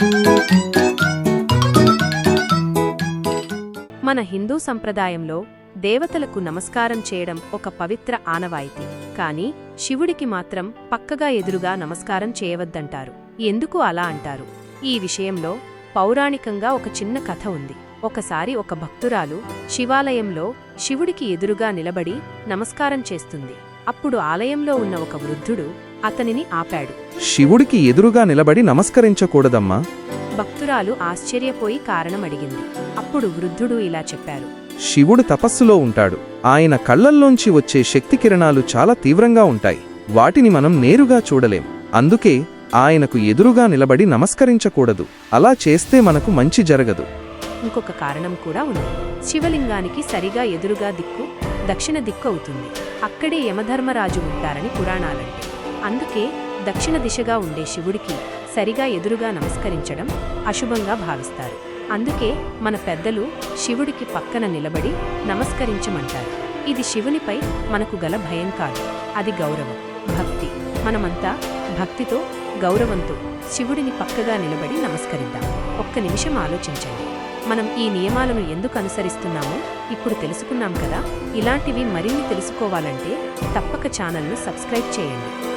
మన హిందూ సంప్రదాయంలో దేవతలకు నమస్కారం చేయడం ఒక పవిత్ర ఆనవాయితీ. కానీ శివుడికి మాత్రం పక్కగా ఎదురుగా నమస్కారం చేయవద్దంటారు. ఎందుకు అలా అంటారు? ఈ విషయంలో పౌరాణికంగా ఒక చిన్న కథ ఉంది. ఒకసారి ఒక భక్తురాలు శివాలయంలో శివుడికి ఎదురుగా నిలబడి నమస్కారం చేస్తుంది. అప్పుడు ఆలయంలో ఉన్న ఒక వృద్ధుడు అతనిని ఆపాడు. శివుడికి ఎదురుగా నిలబడి నమస్కరించకూడదమ్మా. భక్తురాలు ఆశ్చర్యపోయి కారణమడిగింది. అప్పుడు వృద్ధుడు ఇలా చెప్పారు. శివుడు తపస్సులో ఉంటాడు. ఆయన కళ్లల్లోంచి వచ్చే శక్తి కిరణాలు చాలా తీవ్రంగా ఉంటాయి. వాటిని మనం నేరుగా చూడలేం. అందుకే ఆయనకు ఎదురుగా నిలబడి నమస్కరించకూడదు. అలా చేస్తే మనకు మంచి జరగదు. ఇంకొక కారణం కూడా ఉంది. శివలింగానికి సరిగా ఎదురుగా దిక్కు దక్షిణ దిక్కు అవుతుంది. అక్కడే యమధర్మరాజు ఉంటారని పురాణాలంటే. అందుకే దక్షిణ దిశగా ఉండే శివుడికి సరిగా ఎదురుగా నమస్కరించడం అశుభంగా భావిస్తారు. అందుకే మన పెద్దలు శివుడికి పక్కన నిలబడి నమస్కరించమంటారు. ఇది శివునిపై మనకు గల భయం కాదు, అది గౌరవం, భక్తి. మనమంతా భక్తితో, గౌరవంతో శివుడిని పక్కగా నిలబడి నమస్కరిద్దాం. ఒక్క నిమిషం ఆలోచించండి. మనం ఈ నియమాలను ఎందుకు అనుసరిస్తున్నామో ఇప్పుడు తెలుసుకున్నాం కదా. ఇలాంటివి మరిన్ని తెలుసుకోవాలంటే తప్పక ఛానల్ను సబ్స్క్రైబ్ చేయండి.